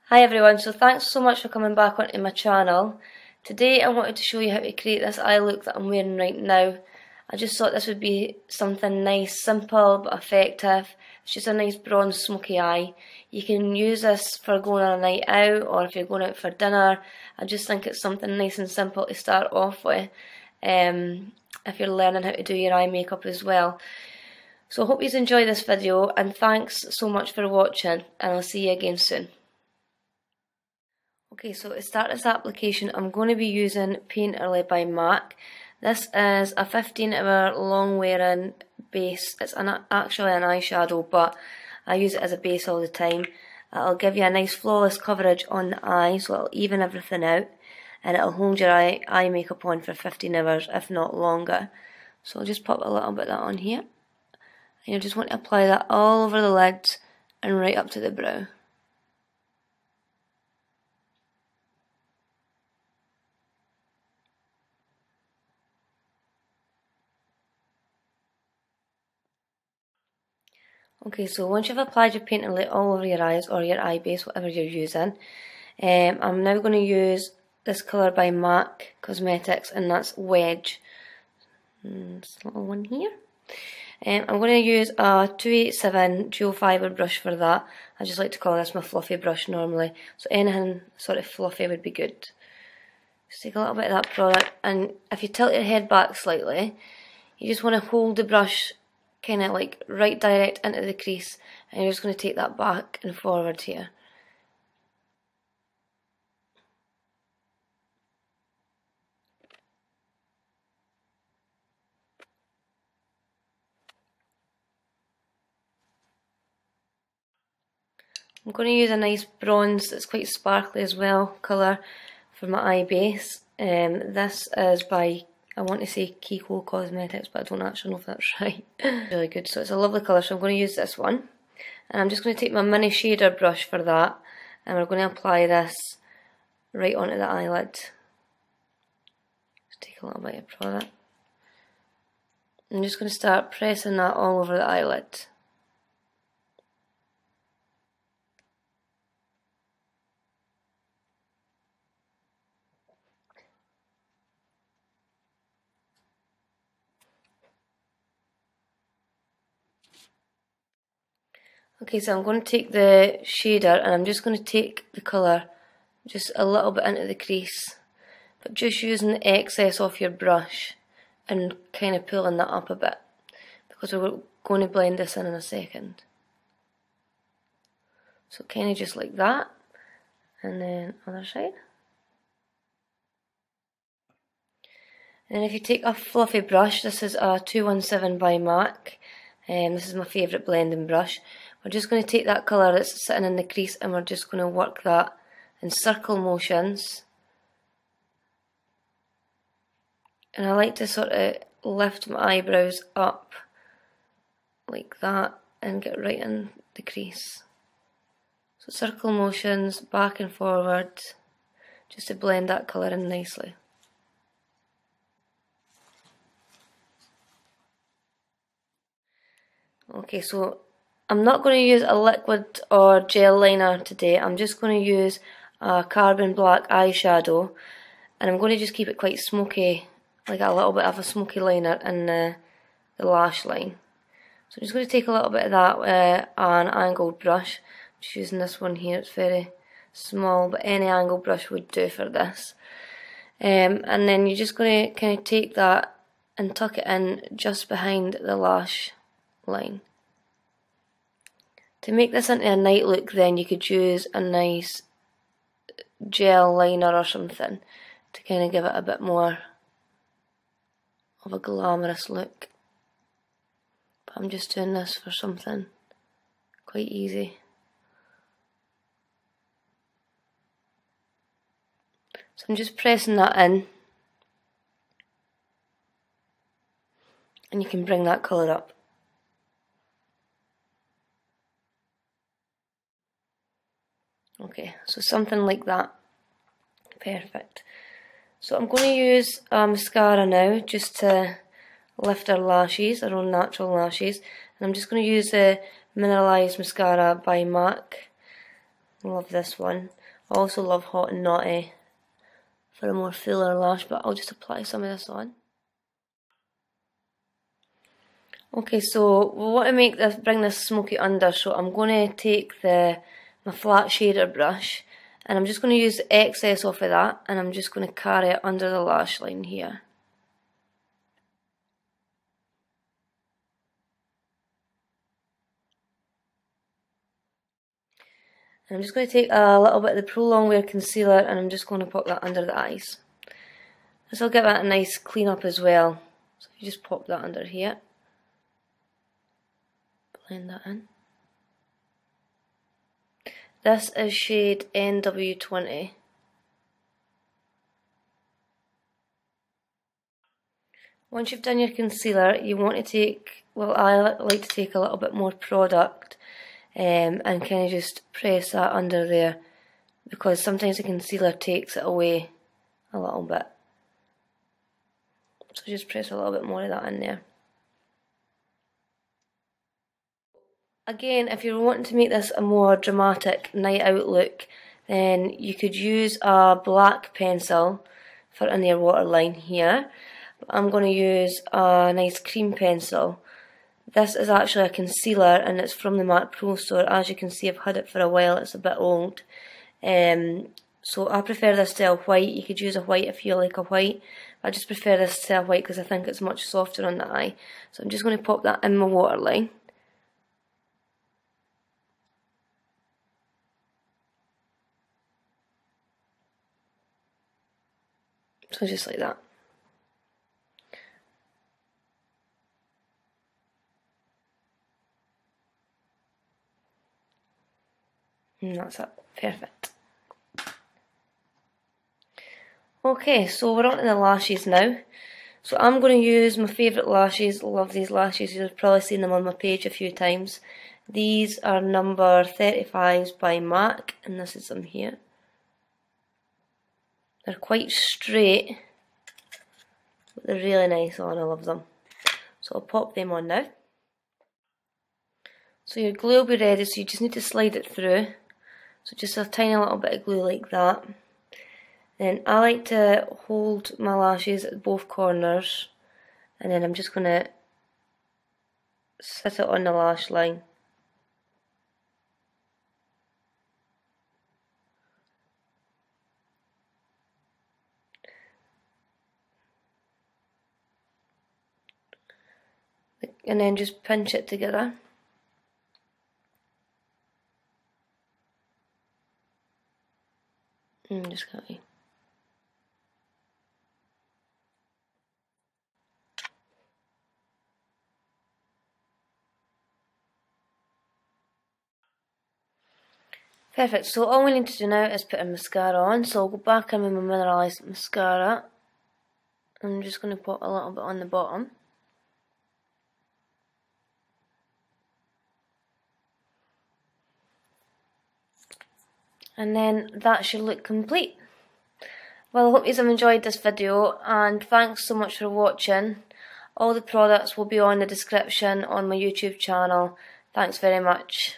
Hi everyone, so thanks so much for coming back onto my channel. Today I wanted to show you how to create this eye look that I'm wearing right now. I just thought this would be something nice, simple but effective. It's just a nice bronze smoky eye. You can use this for going on a night out or if you're going out for dinner. I just think it's something nice and simple to start off with if you're learning how to do your eye makeup as well. So I hope you enjoy this video and thanks so much for watching, and I'll see you again soon. Okay, so to start this application, I'm going to be using Painterly by MAC. This is a 15-hour long wearing base. It's actually an eyeshadow, but I use it as a base all the time. It'll give you a nice flawless coverage on the eye, so it'll even everything out, and it'll hold your eye makeup on for 15 hours, if not longer. So I'll just pop a little bit of that on here. And you just want to apply that all over the lids and right up to the brow. Okay, so once you've applied your Painterly all over your eyes or your eye base, whatever you're using, I'm now going to use this colour by MAC Cosmetics, and that's Wedge. This little one here. I'm going to use a 287 dual fibre brush for that. I just like to call this my fluffy brush normally, so anything sort of fluffy would be good. Just take a little bit of that product, and if you tilt your head back slightly, you just want to hold the brush kind of like right direct into the crease, and you're just going to take that back and forward here. I'm going to use a nice bronze that's quite sparkly as well colour for my eye base. This is by, I want to say Kiko Cosmetics, but I don't actually know if that's right. Really good, so it's a lovely colour, so I'm going to use this one. And I'm just going to take my mini shader brush for that, and we're going to apply this right onto the eyelid. Just take a little bit of product. I'm just going to start pressing that all over the eyelid. Okay, so I'm going to take the shader and I'm just going to take the colour just a little bit into the crease, but just using the excess off your brush and kind of pulling that up a bit, because we're going to blend this in a second. So kind of just like that, and then other side. And if you take a fluffy brush, this is a 217 by MAC, and this is my favourite blending brush. We're just going to take that colour that's sitting in the crease and we're just going to work that in circle motions. And I like to sort of lift my eyebrows up like that and get right in the crease. So circle motions, back and forward, just to blend that colour in nicely. Okay, so I'm not going to use a liquid or gel liner today. I'm just going to use a carbon black eyeshadow, and I'm going to just keep it quite smoky, like a little bit of a smoky liner in the lash line. So I'm just going to take a little bit of that with an angled brush. I'm just using this one here, it's very small, but any angled brush would do for this. And then you're just going to kind of take that and tuck it in just behind the lash line. To make this into a night look, then you could use a nice gel liner or something to kind of give it a bit more of a glamorous look. But I'm just doing this for something quite easy. So I'm just pressing that in, and you can bring that colour up. Okay, so something like that. Perfect. So I'm going to use a mascara now just to lift our lashes, our own natural lashes. And I'm just going to use the Mineralized Mascara by MAC. I love this one. I also love Hot and Naughty for a more fuller lash, but I'll just apply some of this on. Okay, so we want to bring this smoky under, so I'm going to take my flat shader brush, and I'm just going to use the excess off of that, and I'm just going to carry it under the lash line here. And I'm just going to take a little bit of the Pro Longwear concealer, and I'm just going to pop that under the eyes. This will give that a nice clean up as well. So you just pop that under here. Blend that in. This is shade NW20. Once you've done your concealer, you want to take, well, I like to take a little bit more product and kind of just press that under there, because sometimes the concealer takes it away a little bit. So just press a little bit more of that in there. Again, if you're wanting to make this a more dramatic night out look, then you could use a black pencil for in your waterline here. I'm going to use a nice cream pencil. This is actually a concealer, and it's from the MAC Pro store. As you can see, I've had it for a while, it's a bit old. So I prefer this to a white. You could use a white if you like a white. I just prefer this to a white because I think it's much softer on the eye. So I'm just going to pop that in my waterline. So just like that. And that's it. Perfect. Okay, so we're on to the lashes now. So I'm going to use my favourite lashes. Love these lashes. You've probably seen them on my page a few times. These are number 35s by MAC, and this is them here. They're quite straight, but they're really nice on. I love them. So I'll pop them on now. So your glue will be ready, so you just need to slide it through. So just a tiny little bit of glue like that. Then I like to hold my lashes at both corners, and then I'm just going to sit it on the lash line. And then just pinch it together. And just copy. Perfect, so all we need to do now is put a mascara on. So I'll go back in with my mineralised mascara. I'm just going to put a little bit on the bottom. And then that should look complete. Well, I hope you've enjoyed this video, and thanks so much for watching. All the products will be on the description on my YouTube channel. Thanks very much.